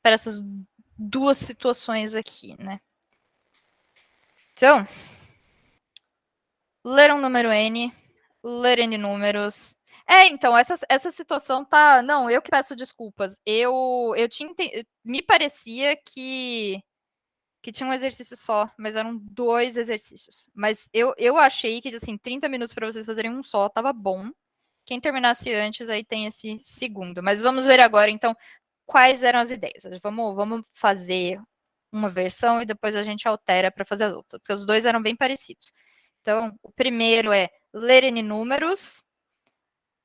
para essas duas situações aqui, né? Então, ler um número N, ler N números. Então, essa situação tá. Não, eu que peço desculpas. Eu tinha. Me parecia que tinha um exercício só, mas eram 2 exercícios. Mas eu achei que, assim, 30 minutos para vocês fazerem um só tava bom. Quem terminasse antes, aí tem esse segundo. Mas vamos ver agora, então, quais eram as ideias. Vamos fazer uma versão e depois a gente altera para fazer as outras, porque os dois eram bem parecidos. Então, o primeiro é ler N números,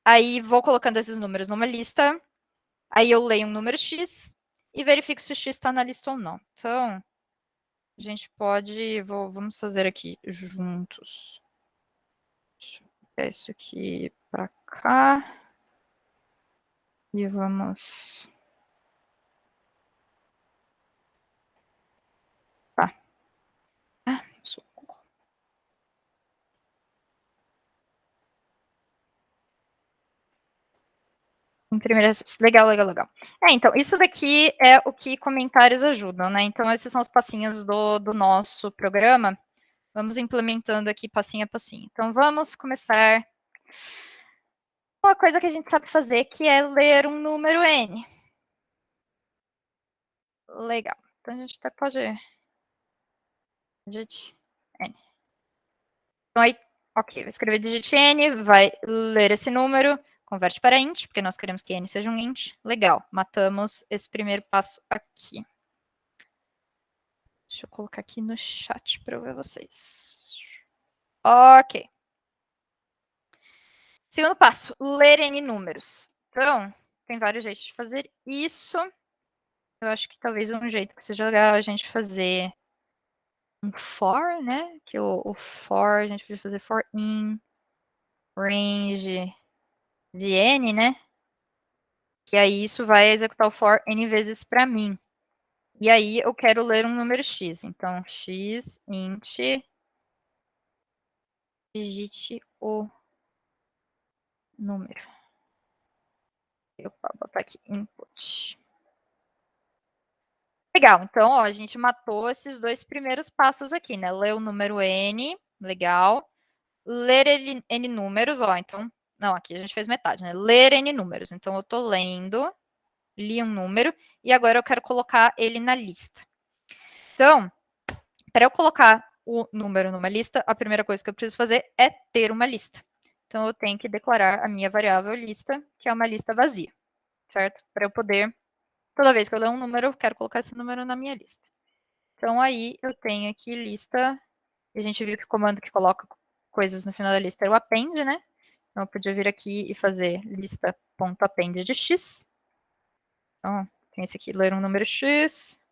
aí vou colocando esses números numa lista, aí eu leio um número X e verifico se o X está na lista ou não. Então, a gente pode, vamos fazer aqui juntos. Deixa eu pegar isso aqui para cá. E vamos. Tá. Imprimir. Legal, legal, legal. Então, isso daqui é o que comentários ajudam, né? Então, esses são os passinhos do nosso programa. Vamos implementando aqui passinho a passinho. Então, vamos começar com uma coisa que a gente sabe fazer, que é ler um número N. Legal. Então, a gente até pode. Digit N. Então, aí, ok, vou escrever digit N, vai ler esse número, converte para int, porque nós queremos que N seja um int. Legal, matamos esse primeiro passo aqui. Deixa eu colocar aqui no chat para eu ver vocês. Ok. Segundo passo, ler N números. Então, tem vários jeitos de fazer isso. Eu acho que talvez um jeito que seja legal a gente fazer um for, né? Que o for, a gente pode fazer for in range de N, né? Que aí isso vai executar o for N vezes para mim. E aí eu quero ler um número X. Então, X int digite o número. Eu vou botar aqui input. Legal, então ó, a gente matou esses 2 primeiros passos aqui, né? Ler o número N, legal. Ler N números, ó, então. Não, aqui a gente fez metade, né? Ler N números. Então eu tô lendo, li um número, e agora eu quero colocar ele na lista. Então, para eu colocar o número numa lista, a primeira coisa que eu preciso fazer é ter uma lista. Então, eu tenho que declarar a minha variável lista, que é uma lista vazia, certo? Para eu poder, toda vez que eu ler um número, eu quero colocar esse número na minha lista. Então, aí eu tenho aqui lista, e a gente viu que o comando que coloca coisas no final da lista é o append, né? Então, eu podia vir aqui e fazer lista.append de x. Então, tem esse aqui, ler um número x.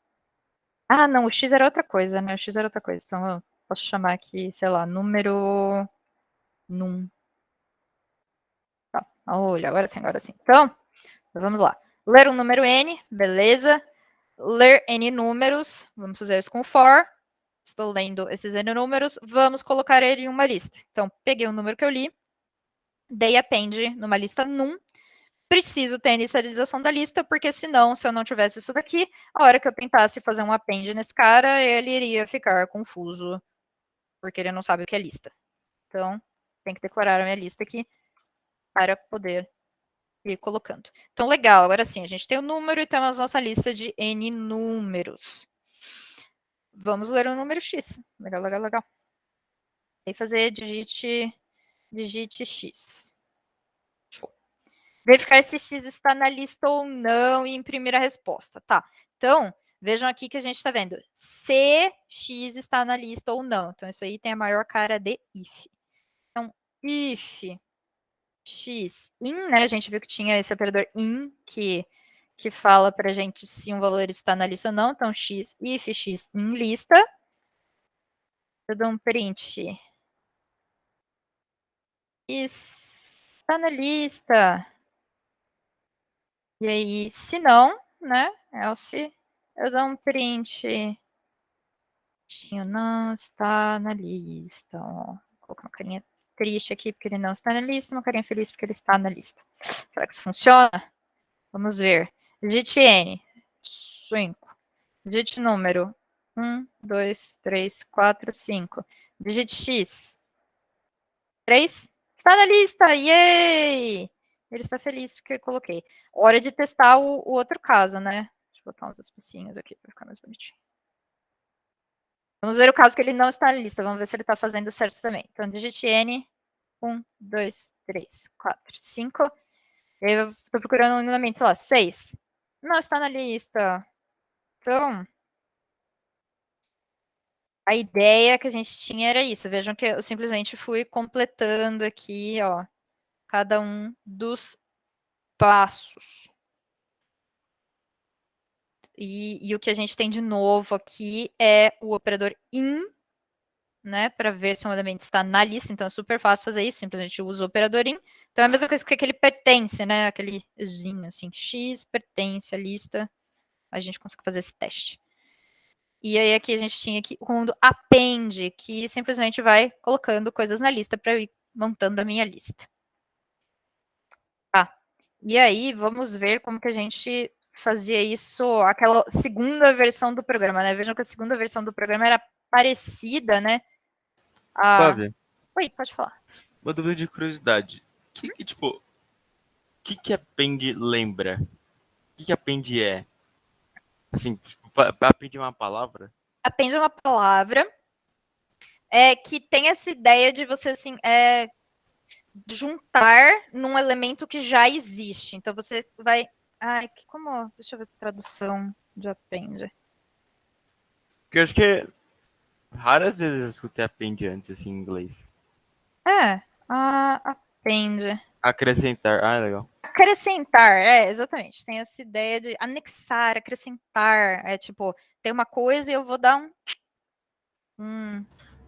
Ah, não, o x era outra coisa, né? O x era outra coisa. Então, eu posso chamar aqui, sei lá, número num. Tá, olha, agora sim, agora sim. Então, vamos lá. Ler um número n, beleza. Ler n números, vamos fazer isso com for. Estou lendo esses n números, vamos colocar ele em uma lista. Então, peguei o número que eu li, dei append numa lista num. Preciso ter a inicialização da lista, porque senão, se eu não tivesse isso daqui, a hora que eu tentasse fazer um append nesse cara, ele iria ficar confuso, porque ele não sabe o que é lista. Então, tem que declarar a minha lista aqui para poder ir colocando. Então, legal. Agora sim, a gente tem o número e temos a nossa lista de N números. Vamos ler o número X. Legal, legal, legal. E fazer digite X. Show. Verificar se X está na lista ou não e imprimir a resposta. Tá. Então, vejam aqui que a gente está vendo se X está na lista ou não. Então, isso aí tem a maior cara de if. Então, if X in, né? A gente viu que tinha esse operador in que fala para a gente se um valor está na lista ou não. Então, x, if x in lista. Eu dou um print. Está na lista. E aí, se não, né? Else, eu dou um print. Não está na lista. Ó, vou colocar uma carinha triste aqui porque ele não está na lista, uma carinha feliz porque ele está na lista. Será que isso funciona? Vamos ver. Digite N. 5. Digite número 1, 2, 3, 4, 5. Digite X. 3. Está na lista! Yay! Ele está feliz porque eu coloquei. Hora de testar o outro caso, né? Deixa eu botar uns espacinhos aqui para ficar mais bonitinho. Vamos ver o caso que ele não está na lista. Vamos ver se ele está fazendo certo também. Então, digite N. 1, 2, 3, 4, 5. Eu estou procurando um elemento, sei lá, 6. Não está na lista. Então, a ideia que a gente tinha era isso. Vejam que eu simplesmente fui completando aqui, ó, cada um dos passos. E o que a gente tem de novo aqui é o operador in, né, para ver se um elemento está na lista. Então é super fácil fazer isso, simplesmente usa o operador in. Então é a mesma coisa que aquele pertence, né, aquelezinho assim, x pertence à lista. A gente consegue fazer esse teste. E aí aqui a gente tinha aqui o comando append, que simplesmente vai colocando coisas na lista para eu ir montando a minha lista. Tá. E aí vamos ver como que a gente fazia isso, aquela segunda versão do programa, né? Vejam que a segunda versão do programa era parecida, né? Flávia, Oi, pode falar. uma dúvida de curiosidade. O que append lembra? O que append é? Assim, tipo, append é uma palavra? Append é uma palavra que tem essa ideia de você assim, juntar num elemento que já existe. Então você vai. Ai, como. Deixa eu ver a tradução de append. Porque eu acho que raras vezes eu escutei append antes, assim, em inglês. Append. Acrescentar. Ah, legal. Acrescentar, exatamente. Tem essa ideia de anexar, acrescentar. É tipo, tem uma coisa e eu vou dar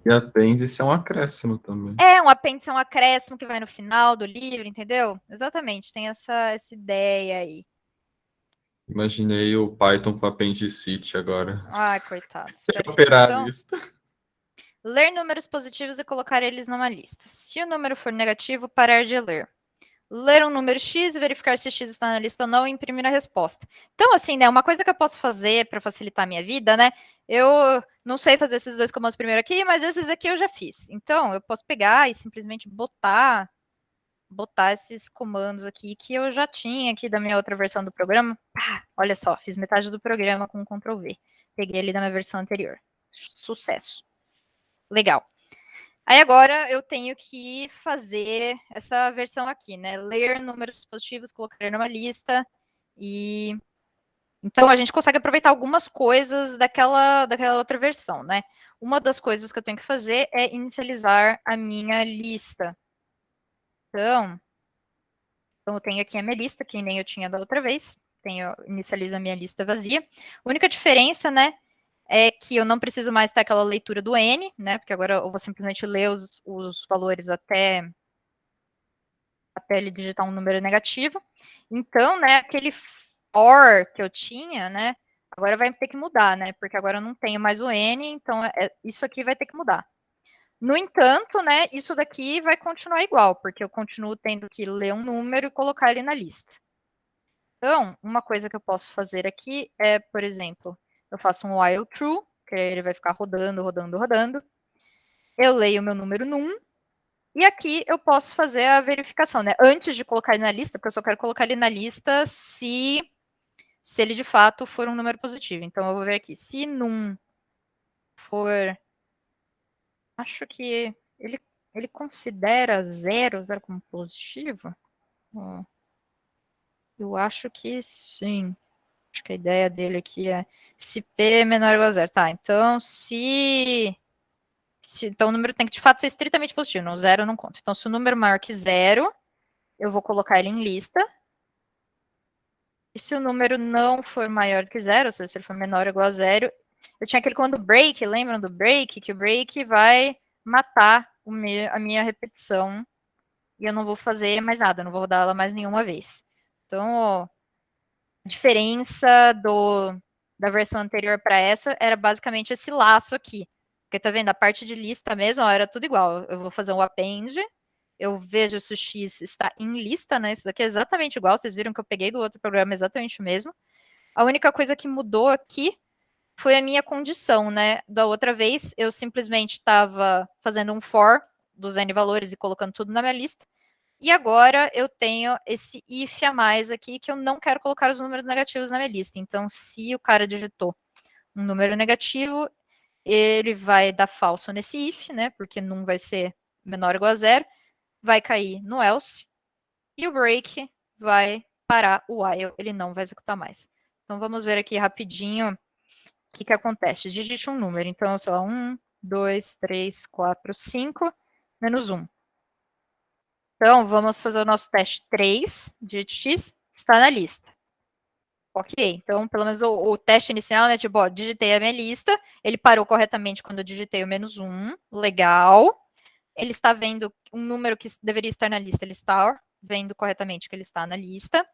E apêndice é um acréscimo também. um apêndice, um acréscimo que vai no final do livro, entendeu? Exatamente, tem essa ideia aí. Imaginei o Python com apendicite agora. Ai, coitado. Tem que operar Então, a lista. ler números positivos e colocar eles numa lista. Se o número for negativo, parar de ler. Ler um número X e verificar se X está na lista ou não e imprimir a resposta. Então, assim, né, uma coisa que eu posso fazer para facilitar a minha vida, né, eu não sei fazer esses dois comandos primeiro aqui, mas esses aqui eu já fiz. Então, eu posso pegar e simplesmente botar esses comandos aqui que eu já tinha aqui da minha outra versão do programa. Olha só, fiz metade do programa com Ctrl V. Peguei ele da minha versão anterior. Sucesso. Legal. Aí agora eu tenho que fazer essa versão aqui, né? Ler números positivos, colocar numa lista e então a gente consegue aproveitar algumas coisas daquela outra versão, né? Uma das coisas que eu tenho que fazer é inicializar a minha lista. Então eu tenho aqui a minha lista, que nem eu tinha da outra vez. Inicializo a minha lista vazia. A única diferença, né, é que eu não preciso mais ter aquela leitura do N, né? Porque agora eu vou simplesmente ler os valores até ele digitar um número negativo. Então, né, aquele for que eu tinha, né, agora vai ter que mudar, né? Porque agora eu não tenho mais o N, então isso aqui vai ter que mudar. No entanto, né, isso daqui vai continuar igual, porque eu continuo tendo que ler um número e colocar ele na lista. Então, uma coisa que eu posso fazer aqui é, por exemplo, eu faço um while true, que ele vai ficar rodando, rodando, rodando. Eu leio o meu número num, e aqui eu posso fazer a verificação, né? Antes de colocar ele na lista, porque eu só quero colocar ele na lista se ele de fato for um número positivo. Então eu vou ver aqui. Se num for. Acho que ele considera zero como positivo? Eu acho que sim. Acho que a ideia dele aqui é se P é menor ou igual a zero. Tá, então então o número tem que de fato ser estritamente positivo, não zero eu não conto. Então se o número é maior que zero, eu vou colocar ele em lista. E se o número não for maior que zero, ou seja, se ele for menor ou igual a zero, eu tinha aquele comando break, lembram do break? Que o break vai matar a minha repetição e eu não vou fazer mais nada, não vou rodar ela mais nenhuma vez. Então, ó, a diferença da versão anterior para essa era basicamente esse laço aqui. Porque tá vendo? A parte de lista mesmo, ó, era tudo igual. Eu vou fazer um append, eu vejo se o X está em lista, né? Isso daqui é exatamente igual. Vocês viram que eu peguei do outro programa exatamente o mesmo. A única coisa que mudou aqui foi a minha condição, né? Da outra vez, eu simplesmente estava fazendo um for dos N valores e colocando tudo na minha lista. E agora eu tenho esse if a mais aqui, que eu não quero colocar os números negativos na minha lista. Então, se o cara digitou um número negativo, ele vai dar falso nesse if, né? Porque num vai ser menor ou igual a 0. Vai cair no else. E o break vai parar o while. Ele não vai executar mais. Então, vamos ver aqui rapidinho o que acontece. Digite um número. Então, sei lá, 1, 2, 3, 4, 5, menos 1. Então, vamos fazer o nosso teste 3, digite x, está na lista. Ok, então, pelo menos o teste inicial, né, tipo, ó, digitei a minha lista, ele parou corretamente quando eu digitei o menos 1, legal. Ele está vendo um número que deveria estar na lista, ele está vendo corretamente que ele está na lista.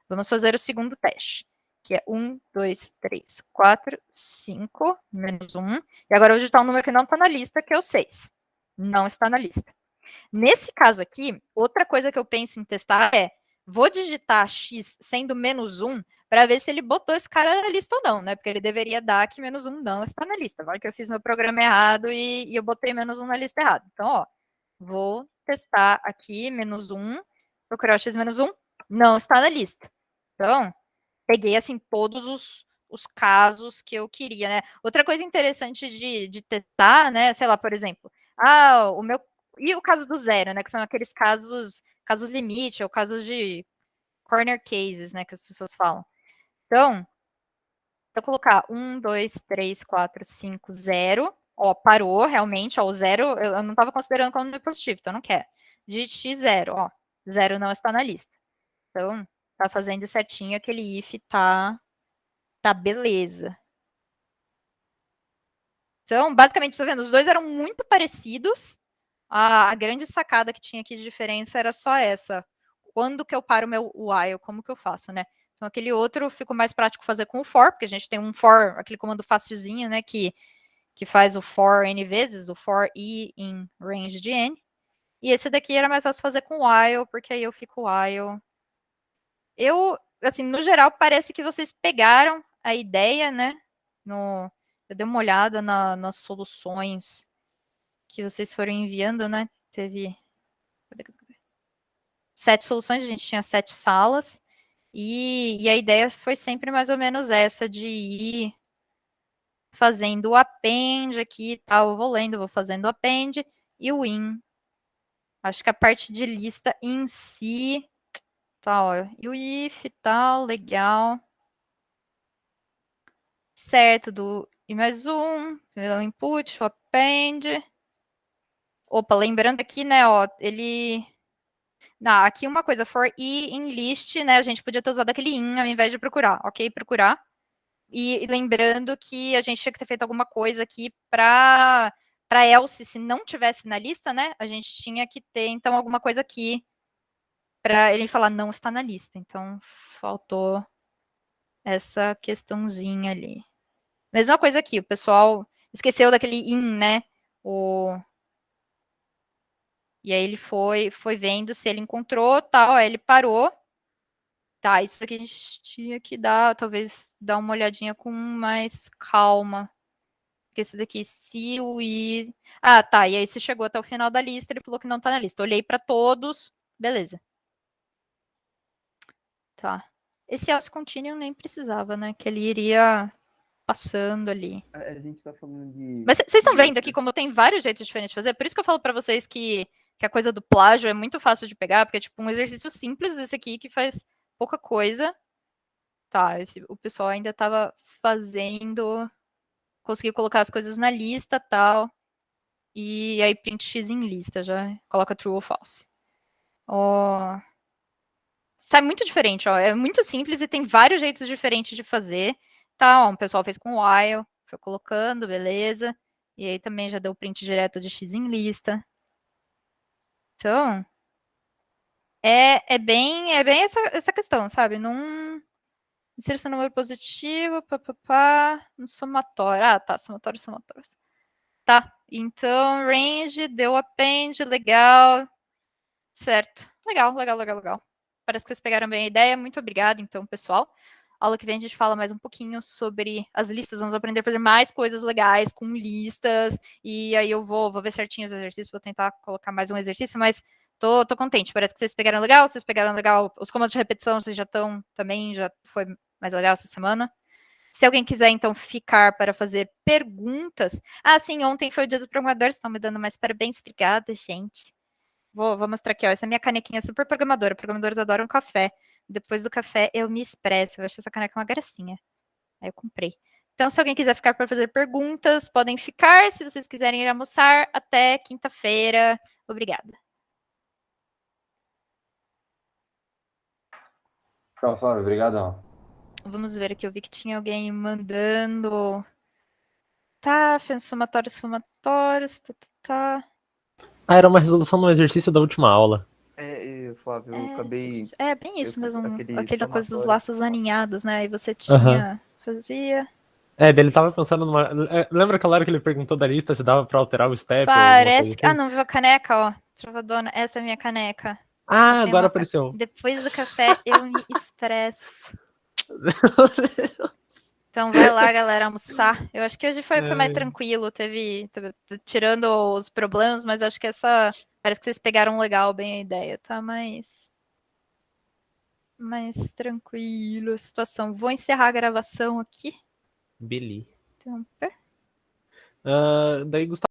Vamos fazer o segundo teste, que é 1, 2, 3, 4, 5, menos 1. E agora eu vou digitar um número que não está na lista, que é o 6. Não está na lista. Nesse caso aqui, outra coisa que eu penso em testar é, vou digitar x sendo menos 1 para ver se ele botou esse cara na lista ou não, né? Porque ele deveria dar que menos 1 não está na lista. Agora que eu fiz meu programa errado e eu botei menos 1 na lista errada. Então, ó, vou testar aqui, menos 1, procurar o x menos 1, não está na lista. Então, peguei, assim, todos os casos que eu queria, né? Outra coisa interessante de testar, né? Sei lá, por exemplo, o meu... E o caso do 0, né? Que são aqueles casos limite, ou casos de corner cases, né? Que as pessoas falam. Então, se eu colocar 1, 2, 3, 4, 5, 0, ó, parou realmente, ó, o 0, eu não estava considerando como número positivo, então eu não quero. Digite 0, ó, 0 não está na lista. Então, tá fazendo certinho, aquele if tá beleza. Então, basicamente, tá vendo? Os dois eram muito parecidos. A grande sacada que tinha aqui de diferença era só essa. Quando que eu paro o meu while? Como que eu faço, né? Então, aquele outro ficou mais prático fazer com o for, porque a gente tem um for, aquele comando facilzinho, né? Que faz o for n vezes, o for i em range de n. E esse daqui era mais fácil fazer com while, porque aí eu fico while. Eu, assim, no geral, parece que vocês pegaram a ideia, né? Eu dei uma olhada nas soluções que vocês foram enviando, né? Teve 7 soluções, a gente tinha 7 salas. E a ideia foi sempre mais ou menos essa, de ir fazendo o append aqui e tal. Eu vou lendo, vou fazendo o append e o in. Acho que a parte de lista em si, tá, ó, e o if e tal, legal. Certo, do i mais 1, o input, o append. Opa, lembrando aqui, né, ó, ele... Não, aqui uma coisa, for i em list, né, a gente podia ter usado aquele in ao invés de procurar, ok? Procurar. E lembrando que a gente tinha que ter feito alguma coisa aqui para else, se não tivesse na lista, né, a gente tinha que ter, então, alguma coisa aqui para ele falar não está na lista. Então, faltou essa questãozinha ali. Mesma coisa aqui, o pessoal esqueceu daquele in, né? E aí ele foi vendo se ele encontrou, tal, aí ele parou. Tá, isso aqui a gente tinha que talvez dar uma olhadinha com mais calma. Porque esse daqui, se o i... Ah, tá, e aí se chegou até o final da lista, ele falou que não tá na lista. Olhei para todos, beleza. Tá. Esse else continuum nem precisava, né? Que ele iria passando ali. A gente tá falando de... Mas vocês estão vendo aqui como tem vários jeitos diferentes de fazer? Por isso que eu falo para vocês que a coisa do plágio é muito fácil de pegar, porque é tipo um exercício simples esse aqui que faz pouca coisa. Tá, o pessoal ainda estava fazendo... Conseguiu colocar as coisas na lista, tal. E aí print x em lista, já coloca true ou false. Ó... Sai muito diferente, ó. É muito simples e tem vários jeitos diferentes de fazer. Tá, ó, o pessoal fez com while, foi colocando, beleza. E aí também já deu print direto de x em lista. Então, é bem essa questão, sabe? Não insira número positivo, papapá, no somatório. Ah, tá, somatório. Tá, então range, deu append, legal. Certo, legal. Parece que vocês pegaram bem a ideia. Muito obrigada, então, pessoal. Aula que vem a gente fala mais um pouquinho sobre as listas, vamos aprender a fazer mais coisas legais com listas, e aí eu vou ver certinho os exercícios, vou tentar colocar mais um exercício, mas tô contente, parece que vocês pegaram legal, os comandos de repetição vocês já estão também, já foi mais legal essa semana. Se alguém quiser, então, ficar para fazer perguntas. Ah, sim, ontem foi o dia dos programadores, estão me dando mais parabéns. Obrigada, gente. Vou mostrar aqui, ó. Essa é a minha canequinha super programadora. Programadores adoram café. Depois do café, eu me expresso. Eu acho essa caneca uma gracinha. Aí eu comprei. Então, se alguém quiser ficar para fazer perguntas, podem ficar. Se vocês quiserem ir almoçar, até quinta-feira. Obrigada. Tchau, Flávio. Obrigadão. Vamos ver aqui. Eu vi que tinha alguém mandando. Tá, somatórios. Tá. Ah, era uma resolução no exercício da última aula. Flávio, eu acabei. É bem isso mesmo. Aquela coisa dos somatório. laços aninhados, né? E você Aham. fazia. Ele tava pensando numa. Lembra aquela hora que ele perguntou da lista se dava pra alterar o step? ou alguma Parece coisa que. assim? Ah, não, viu a caneca, ó. Travadona. Essa é a minha caneca. Ah, Tem agora uma- apareceu. Depois do café, eu me expresso. Então vai lá, galera, almoçar. Eu acho que hoje foi mais tranquilo. Teve. Tirando os problemas, mas acho que essa. Parece que vocês pegaram legal bem a ideia, tá? Mais tranquilo a situação. Vou encerrar a gravação aqui. Billy. Então, Daí, Gustavo.